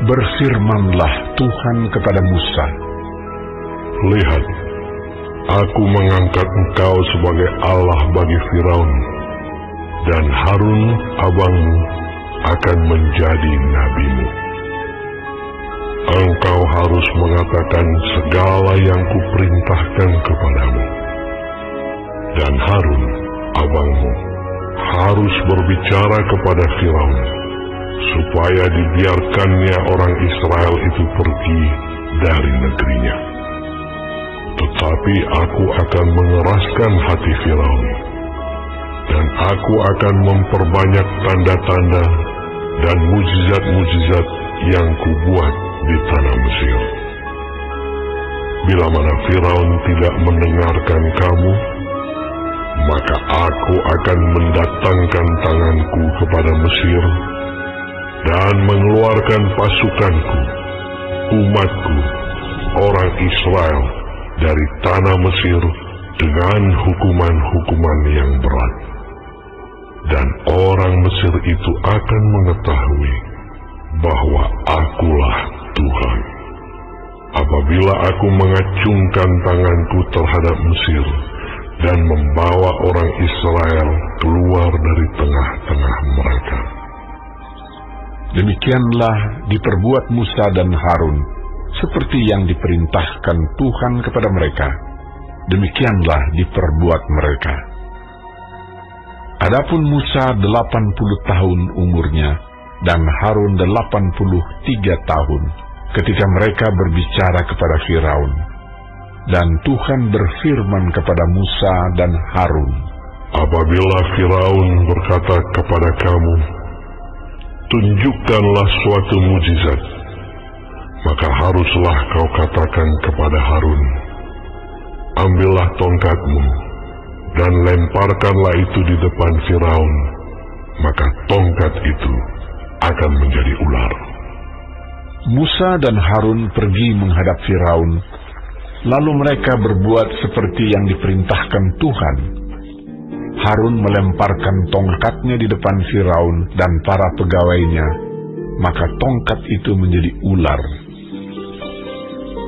Berfirmanlah Tuhan kepada Musa, "Lihat, Aku mengangkat engkau sebagai Allah bagi Firaun, dan Harun abangmu akan menjadi nabimu. Engkau harus mengatakan segala yang kuperintahkan kepadamu, dan Harun abangmu harus berbicara kepada Firaun, supaya dibiarkannya orang Israel itu pergi dari negerinya. Tetapi aku akan mengeraskan hati Firaun, dan aku akan memperbanyak tanda-tanda dan mujizat-mujizat yang kubuat di tanah Mesir. Bila mana Firaun tidak mendengarkan kamu, maka aku akan mendatangkan tanganku kepada Mesir dan mengeluarkan pasukanku, umatku, orang Israel, dari tanah Mesir dengan hukuman-hukuman yang berat. Dan orang Mesir itu akan mengetahui bahwa Akulah Tuhan, apabila aku mengacungkan tanganku terhadap Mesir dan membawa orang Israel keluar dari tengah-tengah mereka." Demikianlah diperbuat Musa dan Harun, seperti yang diperintahkan Tuhan kepada mereka. Demikianlah diperbuat mereka. Adapun Musa 80 tahun umurnya, dan Harun 83 tahun, ketika mereka berbicara kepada Firaun. Dan Tuhan berfirman kepada Musa dan Harun, "Apabila Firaun berkata kepada kamu, 'Tunjukkanlah suatu mujizat,' maka haruslah kau katakan kepada Harun, 'Ambillah tongkatmu, dan lemparkanlah itu di depan Firaun,' maka tongkat itu akan menjadi ular." Musa dan Harun pergi menghadap Firaun, lalu mereka berbuat seperti yang diperintahkan Tuhan. Harun melemparkan tongkatnya di depan Firaun dan para pegawainya, maka tongkat itu menjadi ular.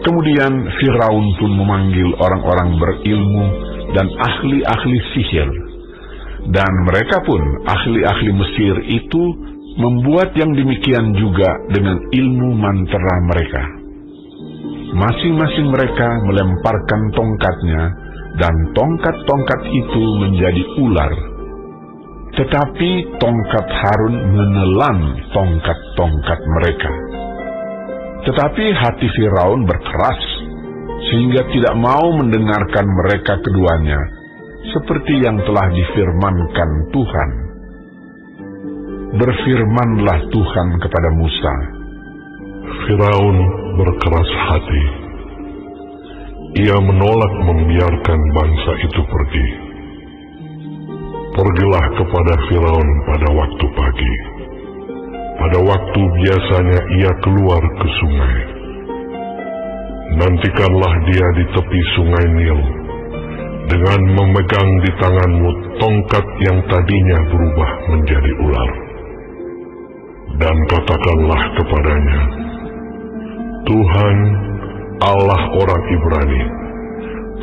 Kemudian Firaun pun memanggil orang-orang berilmu dan ahli-ahli sihir, dan mereka pun, ahli-ahli Mesir itu, membuat yang demikian juga dengan ilmu mantera mereka. Masing-masing mereka melemparkan tongkatnya, dan tongkat-tongkat itu menjadi ular. Tetapi tongkat Harun menelan tongkat-tongkat mereka. Tetapi hati Firaun berkeras, sehingga tidak mau mendengarkan mereka keduanya, seperti yang telah difirmankan Tuhan. Berfirmanlah Tuhan kepada Musa, "Firaun berkeras hati. Ia menolak membiarkan bangsa itu pergi. Pergilah kepada Firaun pada waktu pagi, pada waktu biasanya ia keluar ke sungai. Nantikanlah dia di tepi sungai Nil, dengan memegang di tanganmu tongkat yang tadinya berubah menjadi ular. Dan katakanlah kepadanya, 'Tuhan, Allah orang Ibrani,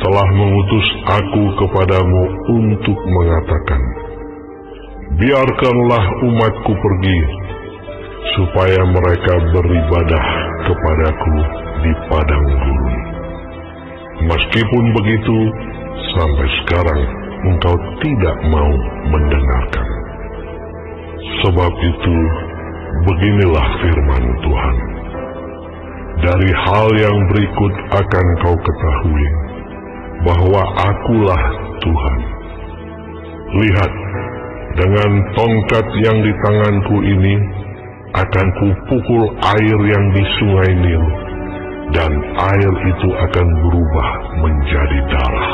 telah mengutus aku kepadamu untuk mengatakan, biarkanlah umatku pergi, supaya mereka beribadah kepadaku di padang gurun. Meskipun begitu, sampai sekarang engkau tidak mau mendengarkan. Sebab itu, beginilah firman Tuhan. Dari hal yang berikut akan kau ketahui bahwa Akulah Tuhan. Lihat, dengan tongkat yang di tanganku ini akan kupukul air yang di sungai Nil, dan air itu akan berubah menjadi darah.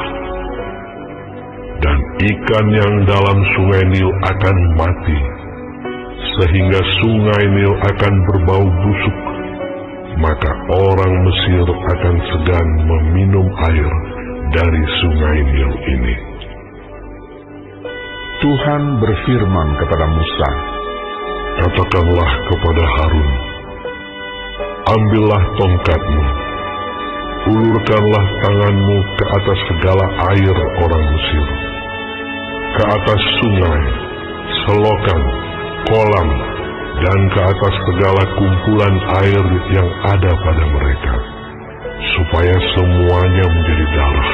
Dan ikan yang dalam sungai Nil akan mati, sehingga sungai Nil akan berbau busuk. Maka orang Mesir akan segan meminum air dari sungai Nil ini." Tuhan berfirman kepada Musa, "Katakanlah kepada Harun, ambillah tongkatmu, ulurkanlah tanganmu ke atas segala air orang Mesir, ke atas sungai, selokan, kolam, dan ke atas segala kumpulan air yang ada pada mereka, supaya semuanya menjadi darah.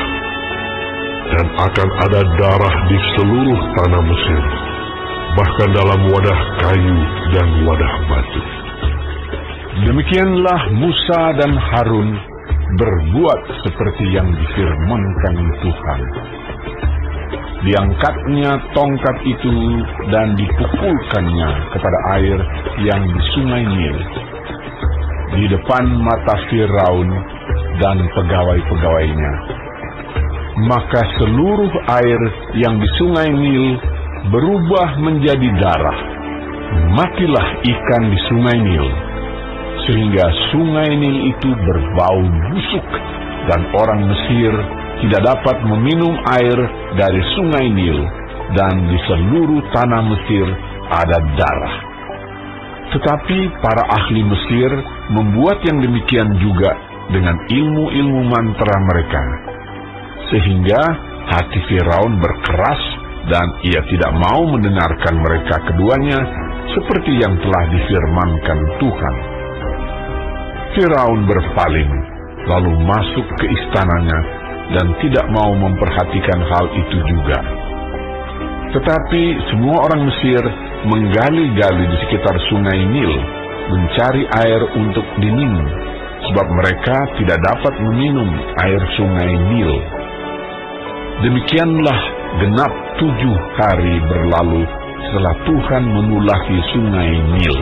Dan akan ada darah di seluruh tanah Mesir, bahkan dalam wadah kayu dan wadah batu. Demikianlah Musa dan Harun berbuat seperti yang difirmankan Tuhan. Diangkatnya tongkat itu dan dipukulkannya kepada air yang di sungai Nil, di depan mata Firaun dan pegawai-pegawainya. Maka seluruh air yang di sungai Nil berubah menjadi darah. Matilah ikan di sungai Nil, sehingga sungai Nil itu berbau busuk, dan orang Mesir tidak dapat meminum air dari sungai Nil, dan di seluruh tanah Mesir ada darah. Tetapi para ahli Mesir membuat yang demikian juga dengan ilmu-ilmu mantra mereka, sehingga hati Firaun berkeras dan ia tidak mau mendengarkan mereka keduanya seperti yang telah difirmankan Tuhan. Firaun berpaling lalu masuk ke istananya dan tidak mau memperhatikan hal itu juga. Tetapi semua orang Mesir menggali-gali di sekitar sungai Nil mencari air untuk diminum, sebab mereka tidak dapat meminum air sungai Nil. Demikianlah genap 7 hari berlalu setelah Tuhan menulahi sungai Nil.